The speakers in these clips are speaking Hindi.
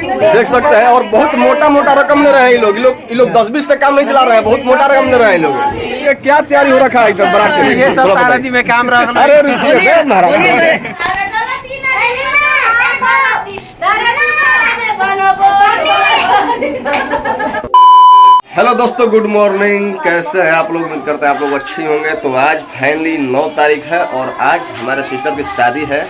देख सकते हैं। और बहुत मोटा मोटा रकम ले रहे हैं ये लोग 10-20 से काम नहीं चला रहे हैं, बहुत मोटा रकम ले रहे हैं ये लोग। ये क्या तैयारी हो रखा है इधर बारात के लिए? ये सब ताराजी में काम रहा। अरे रुकिए महाराज। हेलो दोस्तों, गुड मॉर्निंग। कैसे हैं आप लोग? उम्मीद करते हैं आप लोग अच्छे होंगे। तो आज फाइनली 9 तारीख है और आज हमारे सिस्टर की शादी है,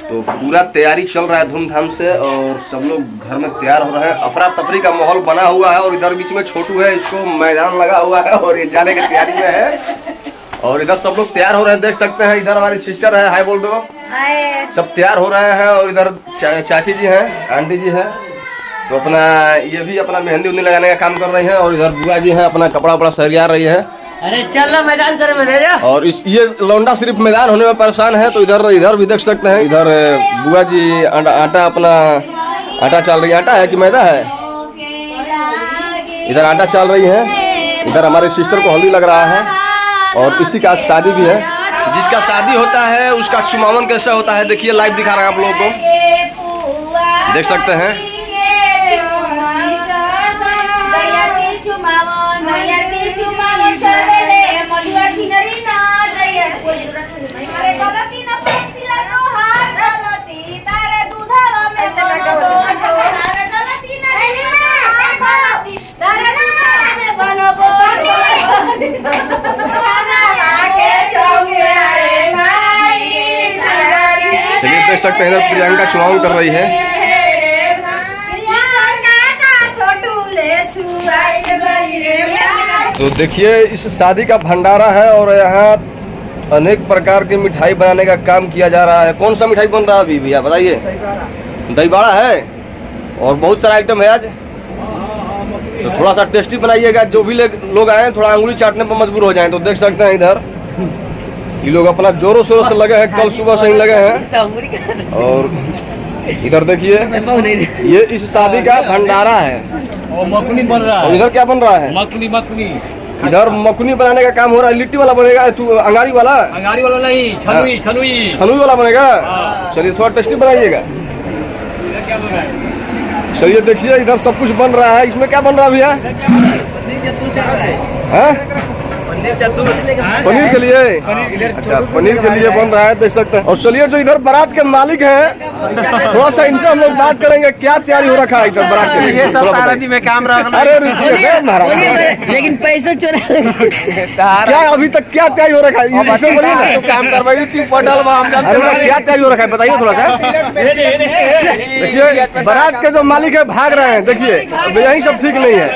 तो पूरा तैयारी चल रहा है धूमधाम से और सब लोग घर में तैयार हो रहे हैं। अफरा तफरी का माहौल बना हुआ है और इधर बीच में छोटू है, इसको मैदान लगा हुआ है और ये जाने की तैयारी में है। और इधर सब लोग तैयार हो रहे हैं, देख सकते हैं। इधर हमारी सिस्टर है, हाय बोल दो। सब तैयार हो रहे हैं और इधर चाची जी हैं, आंटी जी हैं, तो अपना ये भी अपना मेहंदी उन्दी लगाने का काम कर रही है। और इधर बुआ जी हैं, अपना कपड़ा वपड़ा सरिया रही है। अरे चल मैदान करे मजा। और ये लौंडा सिर्फ मैदान होने में परेशान है, तो इधर भी देख सकते हैं। इधर बुआ जी आटा अपना आटा चाल रही है। आटा है कि मैदा है? इधर आटा चाल रही है। इधर हमारे सिस्टर को हल्दी लग रहा है और किसी का शादी भी है। जिसका शादी होता है उसका चुमावन कैसा होता है देखिए, लाइव दिखा रहे हैं आप लोगों को, देख सकते हैं। चलिए देख सकते हैं, इधर प्रियंका चुनाव कर रही है। तो देखिए इस शादी का भंडारा है और यहाँ अनेक प्रकार की मिठाई बनाने का काम किया जा रहा है। कौन सा मिठाई बन रहा है अभी भैया बताइए? दही बड़ा है और बहुत सारा आइटम है आज, तो थोड़ा सा टेस्टी बनाइएगा। जो भी लोग आए थोड़ा अंगुली चाटने पर मजबूर हो जाएं। तो देख सकते हैं इधर ये लोग अपना जोरों शोरों से लगे हैं, कल सुबह से ही लगे हैं। और इधर देखिए ये इस शादी का भंडारा है और मखनी बन रहा है। और इधर क्या बन रहा है? मखनी इधर मखनी बनाने का काम हो रहा है। लिट्टी वाला बनेगा, तू अंगारी वाला नहीं, छनुई वाला बनेगा। चलिए थोड़ा टेस्टी बनाइएगा। चलिए देखिए इधर सब कुछ बन रहा है। इसमें क्या बन रहा है भैया? पनीर के लिए? अच्छा, पनीर के लिए बन रहा है, देख सकते हैं। और चलिए जो इधर बारात के मालिक हैं, थोड़ा सा इनसे हम लोग बात करेंगे, क्या तैयारी हो रखा है इधर बारात के लिए? ये सब ताराजी में काम रहा। अरे रुकिए महाराज, लेकिन पैसा चोरा क्या अभी तक क्या तैयारी हो रखा है? तो काम करवाइए क्या तैयारी हो रखा है बताइए थोड़ा सा। देखिए बारात के जो मालिक है भाग रहे हैं, देखिए यही सब ठीक नहीं है।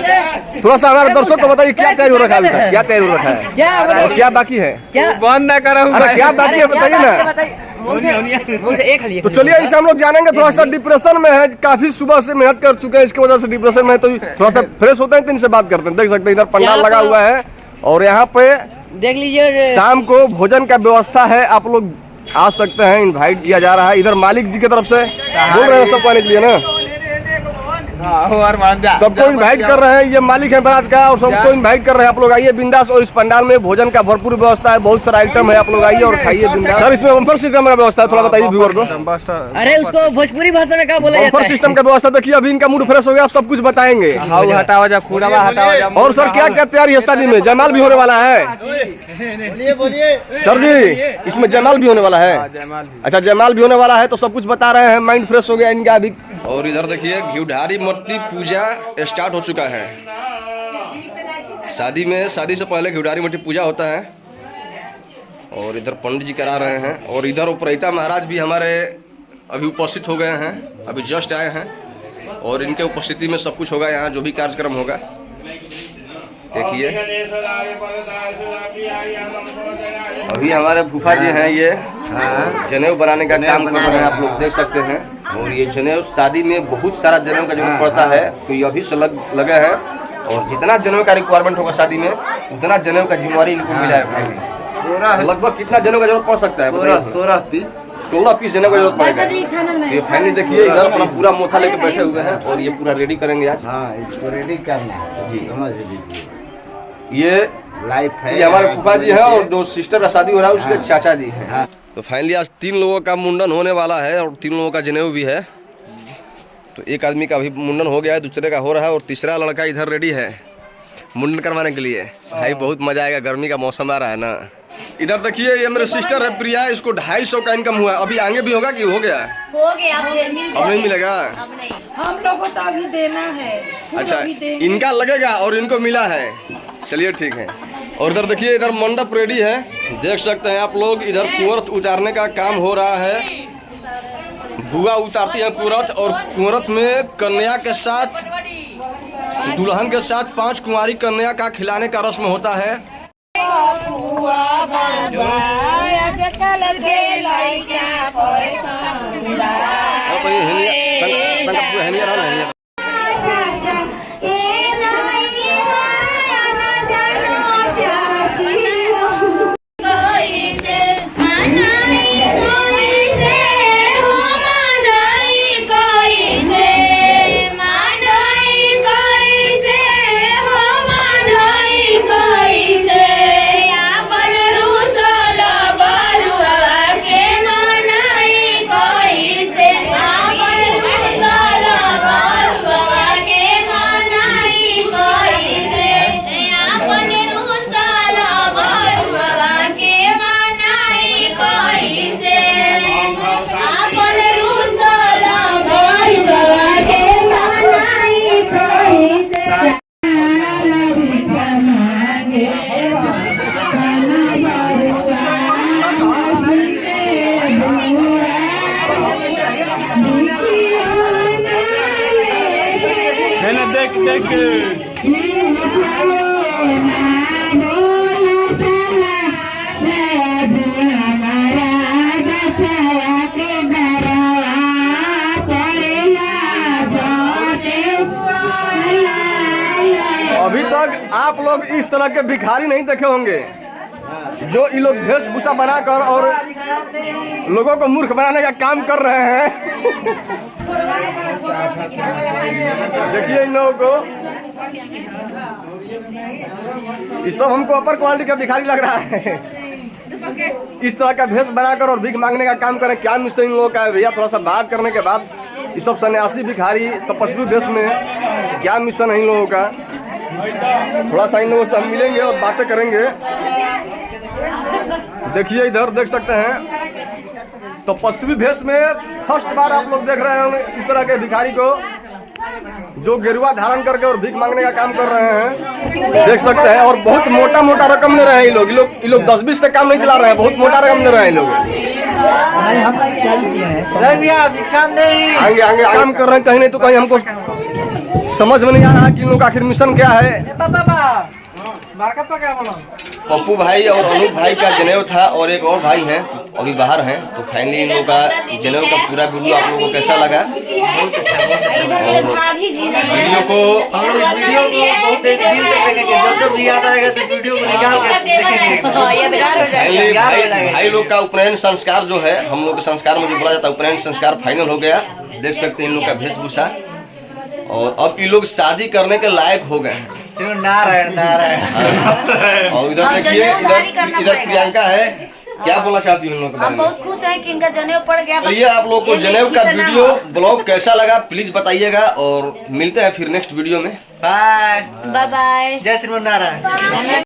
थोड़ा सा हमारे दर्शक को बताइए क्या तैयारी हो रखा है, क्या तैयारी हो रखा है और क्या बाकी है? क्या बंद ना करो, क्या बाकी है बताइए ना। तो चलिए इसे हम लोग जानेंगे। थोड़ा सा डिप्रेशन में है, काफी सुबह से मेहनत कर चुके हैं, इसकी वजह से डिप्रेशन में है, तो थोड़ा सा फ्रेश होते हैं तो इनसे बात करते हैं। देख सकते हैं इधर पंडाल लगा हुआ है और यहाँ पे देख लीजिए शाम को भोजन का व्यवस्था है, आप लोग आ सकते हैं, इनवाइट किया जा रहा है। इधर मालिक जी की तरफ से बोल रहे हैं सबको आने के लिए ना, सबको इनवाइट कर रहे हैं। ये मालिक है बारात का और सबको इनवाइट कर रहे हैं। आप लोग आइए बिंदास। और इस पंडाल में भोजन का भरपूर व्यवस्था है, बहुत सारा आइटम है, आप लोग आइए और खाइए बिंदास। सर इसमें बम्पर सिस्टम का व्यवस्था है, थोड़ा बताइए व्यूअर को। अरे उसको भोजपुरी भाषा में क्या बोला जाता है? बम्पर सिस्टम का व्यवस्था देखिए, अभी इनका मूड फ्रेश हो गया, आप सब कुछ बताएंगे। और सर क्या क्या तैयारी है शादी में? जयमाल भी होने वाला है? बोलिए सर जी, इसमें जयमाल भी होने वाला है? अच्छा जयमाल भी होने वाला है, तो सब कुछ बता रहे हैं, माइंड फ्रेश हो गया इनका अभी। और इधर देखिए घिउढारी मूर्ति पूजा स्टार्ट हो चुका है। शादी से पहले घिउढारी मूर्ति पूजा होता है और इधर पंडित जी करा रहे हैं। और इधर उपरहिता महाराज भी हमारे अभी उपस्थित हो गए हैं, अभी जस्ट आए हैं और इनके उपस्थिति में सब कुछ होगा यहाँ, जो भी कार्यक्रम होगा देखिए। अभी हमारे फूफा जी हैं, ये जनेऊ बनाने का काम कर रहे हैं, आप लोग देख सकते हैं। और ये जनेऊ शादी में बहुत सारा जनेऊ का जरूरत पड़ता है, तो ये अभी से लगे हैं। और जितना जनेऊ का रिक्वायरमेंट होगा शादी में, उतना जनेऊ का जिम्मेवारी इनको मिला है। लगभग कितना जनेऊ का जरूरत पड़ सकता है? 16 पीस जनेऊ का जरूरत पड़ेगा। ये फाइनली देखिए इधर अपना पूरा मोथा लेके बैठे हुए हैं और ये पूरा रेडी करेंगे आज। इसको रेडी करना है जी, समझ लीजिए। ये लाइफ है, ये हमारे फूफा जी हैं और जो सिस्टर का शादी हो रहा है उसके चाचा जी हैं। तो फाइनली आज 3 लोगों का मुंडन होने वाला है और 3 लोगों का जनेऊ भी है। तो एक आदमी का अभी मुंडन हो गया है, दूसरे का हो रहा है और तीसरा लड़का इधर रेडी है मुंडन करवाने के लिए। भाई बहुत मजा आएगा, गर्मी का मौसम आ रहा है ना। इधर देखिए ये मेरे सिस्टर है प्रिया, इसको 250 का इनकम हुआ। अभी आगे भी होगा कि हो गया? हो गया, अब नहीं मिलेगा। अब नहीं, हम लोग को तो अभी देना है। अच्छा, इनका लगेगा और इनको मिला है। चलिए ठीक है। और इधर देखिए इधर मंडप रेडी है, देख सकते हैं आप लोग। इधर कुंवर उतारने का काम हो रहा है। बुआ उतारती है कुंवरत, और कुंवरत में कन्या के साथ, दुल्हन के साथ 5 कुंवारी कन्या का खिलाने का रस्म होता है। अभी तक आप लोग इस तरह के भिखारी नहीं देखे होंगे जो ये लोग वेशभूषा बनाकर और लोगों को मूर्ख बनाने का काम कर रहे हैं। देखिए इन लोगों को, ये सब हमको अपर क्वालिटी का भिखारी लग रहा है। इस तरह का भेष बनाकर और भीख मांगने का काम करें। क्या मिस्टर इन लोगों का है भैया? थोड़ा सा बात करने के बाद ये सब सन्यासी भिखारी तपस्वी भेष में क्या मिशन है इन लोगों का, थोड़ा सा इन लोगों से हम मिलेंगे और बातें करेंगे। देखिए इधर देख सकते हैं तपस्वी भेष में फर्स्ट बार आप लोग देख रहे हैं इस तरह के भिखारी को जो गेरुआ धारण करके और भीख मांगने का काम कर रहे हैं, देख सकते हैं। और बहुत मोटा मोटा रकम ले रहे हैं ये लोग 10-20 से काम नहीं चला रहे हैं, बहुत मोटा रकम ले रहे हैं ये लोग। आगे आगे काम कर रहे हैं, कहीं नहीं तो कहीं हमको समझ में नहीं आ रहा कि इन लोग का आखिर मिशन क्या है। पप्पू भाई और अनूप भाई का जनेऊ था और एक और भाई हैं अभी बाहर हैं। तो फाइनली इन लोगों का जनेऊ का पूरा वीडियो आप लोगों को कैसा लगा? और वीडियो को भाई लोग का उपनयन संस्कार जो है, हम लोग के संस्कार में जो बोला जाता है उपनयन संस्कार फाइनल हो गया। देख सकते हैं इन लोग का वेशभूषा, और अब ये लोग शादी करने के लायक हो गए हैं। नारायण नारायण। और इधर देखिए इधर प्रियंका है, क्या बोलना चाहती हूँ इन लोगों के बारे हम में? बहुत खुश हैं कि इनका जनेऊ पड़ गया। चलिए आप लोग को जनेऊ का वीडियो ब्लॉग कैसा लगा प्लीज बताइएगा, और मिलते हैं फिर नेक्स्ट वीडियो में। Bye bye bye. जय श्रीमन नारायण।